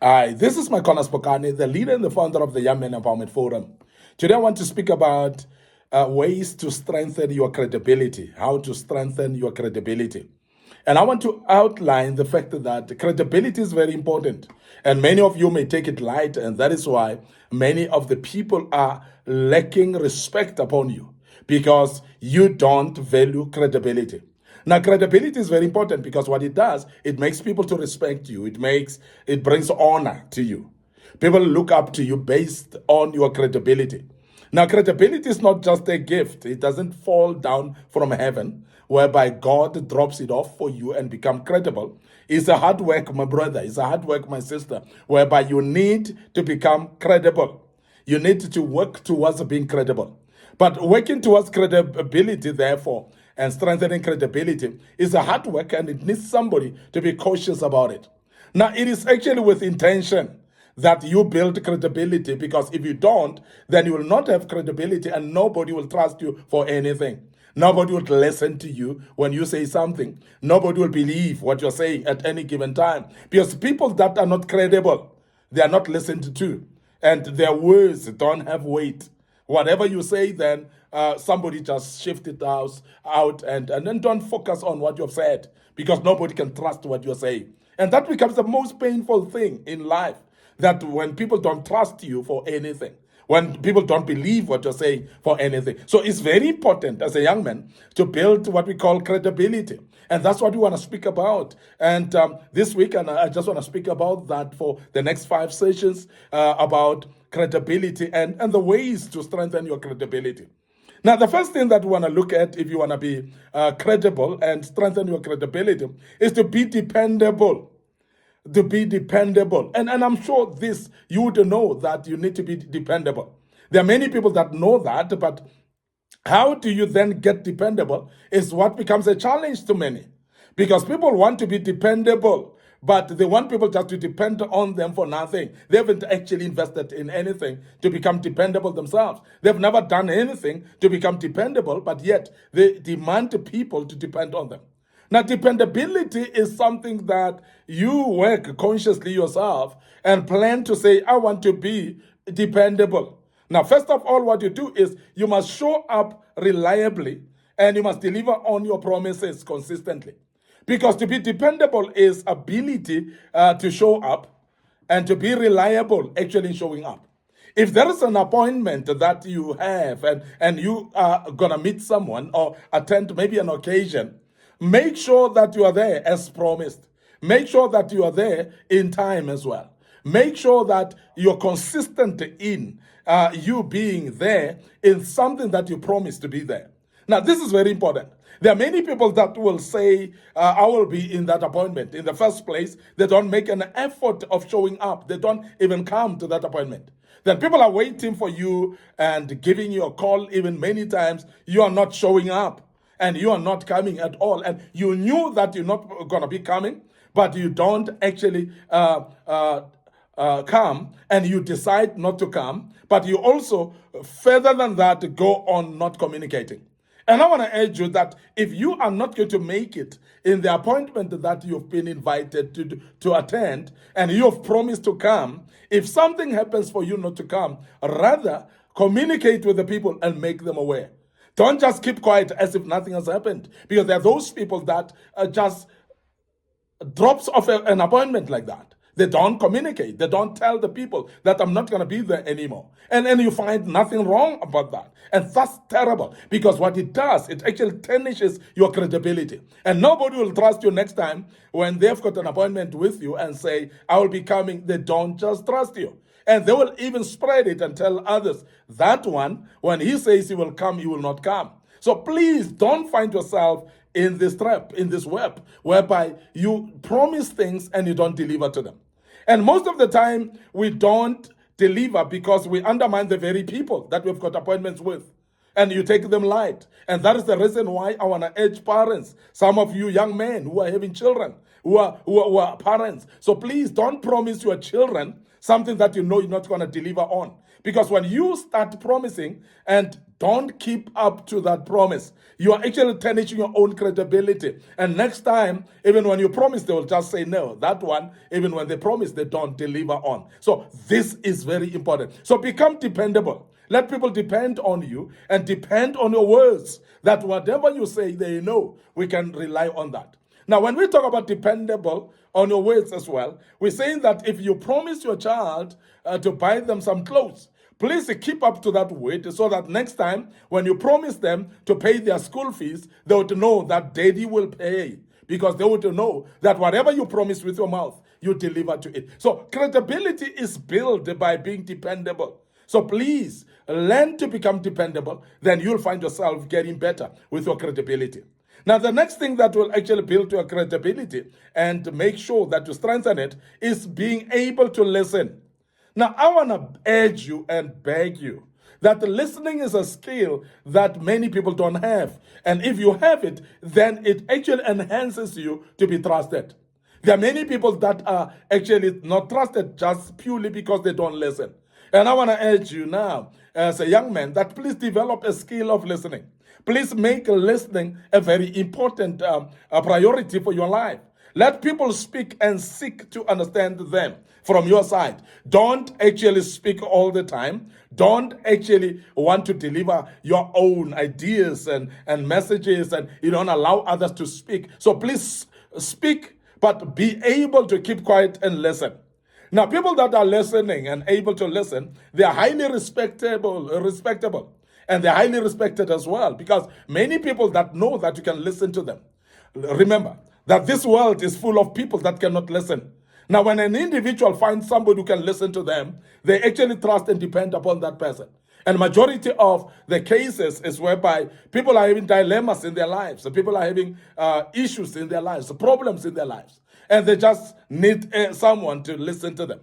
Hi, this is Micornus, Phokane, the leader and the founder of the Young Men Empowerment Forum. Today I want to speak about ways to strengthen your credibility, how to strengthen your credibility. And I want to outline the fact that credibility is very important. And many of you may take it light, and that is why many of the people are lacking respect upon you because you don't value credibility. Now, credibility is very important because what it does, it makes people to respect you. It brings honor to you. People look up to you based on your credibility. Now, credibility is not just a gift. It doesn't fall down from heaven, whereby God drops it off for you and become credible. It's a hard work, my brother. It's a hard work, my sister, whereby you need to become credible. You need to work towards being credible. But working towards credibility, therefore, and strengthening credibility is a hard work, and it needs somebody to be cautious about it. Now, it is actually with intention that you build credibility, because if you don't, then you will not have credibility and nobody will trust you for anything. Nobody will listen to you when you say something. Nobody will believe what you're saying at any given time, because people that are not credible, they are not listened to, and their words don't have weight. Whatever you say, then somebody just shift it out and then don't focus on what you've said, because nobody can trust what you're saying. And that becomes the most painful thing in life, that when people don't trust you for anything, when people don't believe what you're saying for anything. So it's very important as a young man to build what we call credibility. And that's what we want to speak about. And this week, and I just want to speak about that for the next 5 sessions, about credibility and the ways to strengthen your credibility. Now, the first thing that we want to look at, if you want to be credible and strengthen your credibility, is to be dependable. To be dependable. And I'm sure this, you would know that you need to be dependable. There are many people that know that, but how do you then get dependable is what becomes a challenge to many. Because people want to be dependable, but they want people just to depend on them for nothing. They haven't actually invested in anything to become dependable themselves. They've never done anything to become dependable, but yet they demand people to depend on them. Now, dependability is something that you work consciously yourself and plan to say, I want to be dependable. Now, first of all, what you do is you must show up reliably and you must deliver on your promises consistently. Because to be dependable is ability to show up, and to be reliable actually showing up. If there is an appointment that you have and you are going to meet someone or attend maybe an occasion, make sure that you are there as promised. Make sure that you are there in time as well. Make sure that you're consistent in you being there in something that you promised to be there. Now, this is very important. There are many people that will say, I will be in that appointment. In the first place, they don't make an effort of showing up. They don't even come to that appointment. Then people are waiting for you and giving you a call even many times. You are not showing up and you are not coming at all. And you knew that you're not going to be coming, but you don't actually come, and you decide not to come, but you also, further than that, go on not communicating. And I want to urge you that if you are not going to make it in the appointment that you've been invited to attend, and you have promised to come, if something happens for you not to come, rather communicate with the people and make them aware. Don't just keep quiet as if nothing has happened, because there are those people that just drops off an appointment like that. They don't communicate. They don't tell the people that I'm not going to be there anymore. And then you find nothing wrong about that. And that's terrible, because what it does, it actually tarnishes your credibility. And nobody will trust you next time when they've got an appointment with you and say, I will be coming. They don't just trust you. And they will even spread it and tell others, that one, when he says he will come, he will not come. So please don't find yourself in this trap, in this web, whereby you promise things and you don't deliver to them. And most of the time, we don't deliver because we undermine the very people that we've got appointments with. And you take them light. And that is the reason why I want to urge parents, some of you young men who are having children, who are parents. So please don't promise your children something that you know you're not going to deliver on. Because when you start promising and don't keep up to that promise, you are actually tarnishing your own credibility. And next time, even when you promise, they will just say no. That one, even when they promise, they don't deliver on. So this is very important. So become dependable. Let people depend on you and depend on your words, that whatever you say, they know we can rely on that. Now, when we talk about dependable on your words as well, we're saying that if you promise your child to buy them some clothes, please keep up to that word so that next time when you promise them to pay their school fees, they would know that daddy will pay, because they would know that whatever you promise with your mouth, you deliver to it. So credibility is built by being dependable. So please learn to become dependable, then you'll find yourself getting better with your credibility. Now, the next thing that will actually build your credibility and make sure that you strengthen it is being able to listen. Now, I want to urge you and beg you that listening is a skill that many people don't have. And if you have it, then it actually enhances you to be trusted. There are many people that are actually not trusted just purely because they don't listen. And I want to urge you now, as a young man, that please develop a skill of listening. Please make listening a very important a priority for your life. Let people speak and seek to understand them from your side. Don't actually speak all the time. Don't actually want to deliver your own ideas and messages, and you don't allow others to speak. So please speak, but be able to keep quiet and listen. Now, people that are listening and able to listen, they are highly respectable. And they're highly respected as well, because many people that know that you can listen to them. Remember that this world is full of people that cannot listen. Now, when an individual finds somebody who can listen to them, they actually trust and depend upon that person. And majority of the cases is whereby people are having dilemmas in their lives. So people are having issues in their lives, problems in their lives. And they just need someone to listen to them.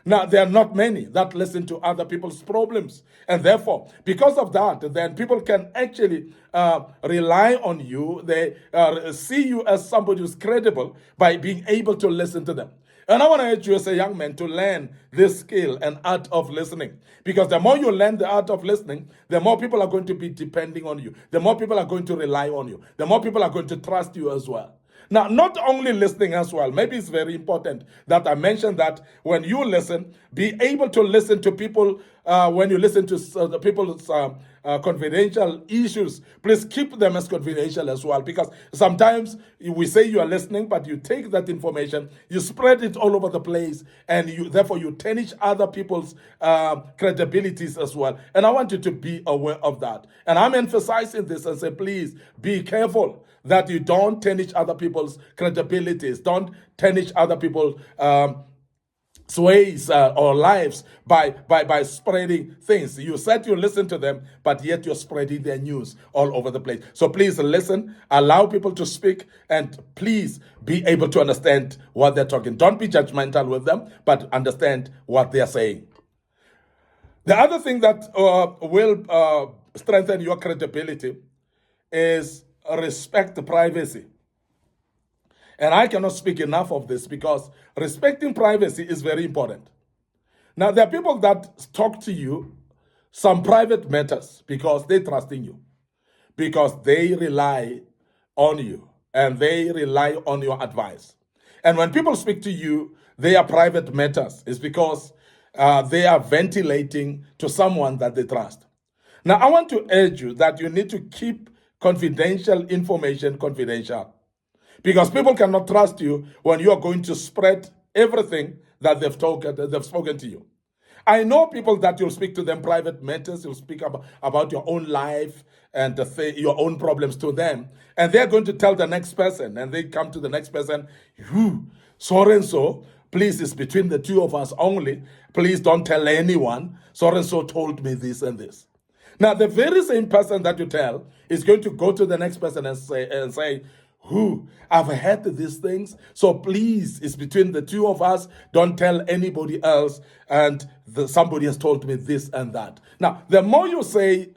Now, there are not many that listen to other people's problems. And therefore, because of that, then people can actually rely on you. They see you as somebody who's credible by being able to listen to them. And I want to urge you as a young man to learn this skill and art of listening. Because the more you learn the art of listening, the more people are going to be depending on you. The more people are going to rely on you. The more people are going to trust you as well. Now, not only listening as well, maybe it's very important that I mention that when you listen, be able to listen to people. When you listen to the people's confidential issues, please keep them as confidential as well, because sometimes we say you are listening, but you take that information, you spread it all over the place, and therefore you tarnish other people's credibilities as well. And I want you to be aware of that. And I'm emphasizing this and say, please be careful that you don't tarnish other people's credibilities, don't tarnish other people's sways or lives by spreading things. You said you listen to them, but yet you're spreading their news all over the place. So please listen, allow people to speak, and please be able to understand what they're talking. Don't be judgmental with them, but understand what they're saying. The other thing that will strengthen your credibility is respect privacy. And I cannot speak enough of this, because respecting privacy is very important. Now, there are people that talk to you some private matters because they trust in you, because they rely on you, and they rely on your advice. And when people speak to you, they are private matters. It's because they are ventilating to someone that they trust. Now, I want to urge you that you need to keep confidential information confidential, because people cannot trust you when you are going to spread everything that they've spoken to you. I know people that you'll speak to them private matters, you'll speak about your own life and your own problems to them, and they're going to tell the next person, and they come to the next person, so and so, please, it's between the two of us only, please don't tell anyone, so and so told me this and this. Now, the very same person that you tell is going to go to the next person and say, I've heard these things, so please, it's between the two of us, don't tell anybody else, and somebody has told me this and that. Now, the more you say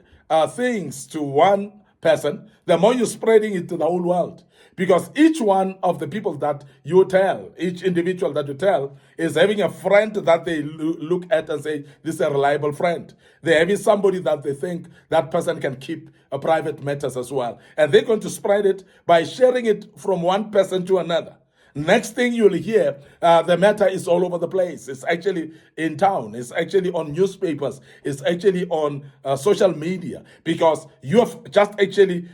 things to one person, the more you're spreading it to the whole world, Because each one of the people that you tell, each individual that you tell, is having a friend that they look at and say, this is a reliable friend. They're having somebody that they think that person can keep a private matters as well. And they're going to spread it by sharing it from one person to another. Next thing you'll hear, the matter is all over the place. It's actually in town. It's actually on newspapers. It's actually on social media, because you have just actually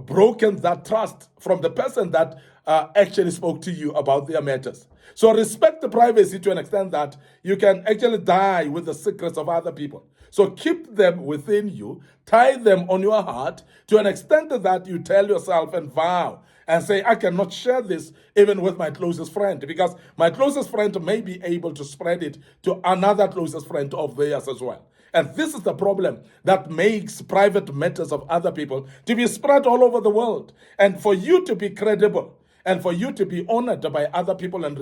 broken that trust from the person that actually spoke to you about their matters. So respect the privacy to an extent that you can actually die with the secrets of other people. So keep them within you, tie them on your heart to an extent that you tell yourself and vow and say, I cannot share this even with my closest friend, because my closest friend may be able to spread it to another closest friend of theirs as well. And this is the problem that makes private matters of other people to be spread all over the world. And for you to be credible, and for you to be honored by other people and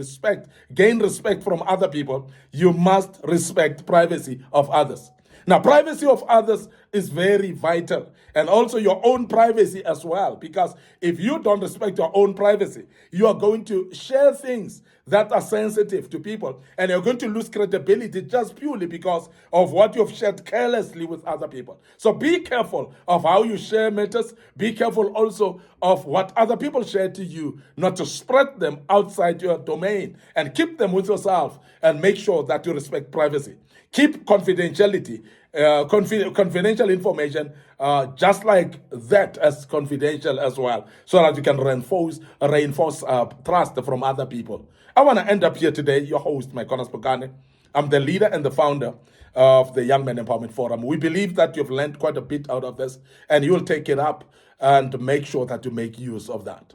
gain respect from other people, you must respect privacy of others. Now, privacy of others is very vital, and also your own privacy as well, because if you don't respect your own privacy, you are going to share things that are sensitive to people, and you're going to lose credibility just purely because of what you've shared carelessly with other people. So be careful of how you share matters. Be careful also of what other people share to you, not to spread them outside your domain, and keep them with yourself, and make sure that you respect privacy. Keep confidentiality, confidential information, just like that, as confidential as well, so that you can reinforce trust from other people. I want to end up here today, your host, Micornus Phokane. I'm the leader and the founder of the Young Men Empowerment Forum. We believe that you've learned quite a bit out of this, and you'll take it up and make sure that you make use of that.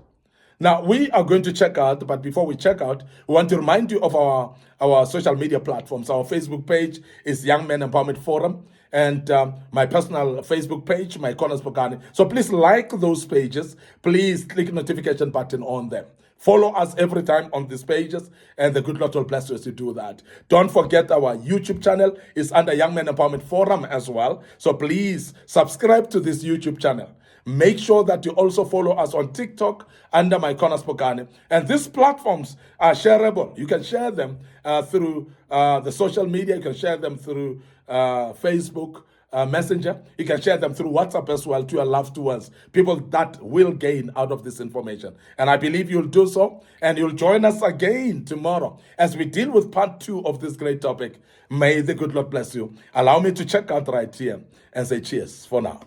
Now, we are going to check out, but before we check out, we want to remind you of our social media platforms. Our Facebook page is Young Men Empowerment Forum, and my personal Facebook page, Micornus Phokane. So please like those pages. Please click the notification button on them. Follow us every time on these pages, and the good Lord will bless you as you do that. Don't forget our YouTube channel is under Young Men Empowerment Forum as well. So please subscribe to this YouTube channel. Make sure that you also follow us on TikTok under Micornus Phokane. And these platforms are shareable. You can share them through the social media. You can share them through Facebook Messenger. You can share them through WhatsApp as well to your loved ones, people that will gain out of this information. And I believe you'll do so, and you'll join us again tomorrow as we deal with part 2 of this great topic. May the good Lord bless you. Allow me to check out right here and say cheers for now.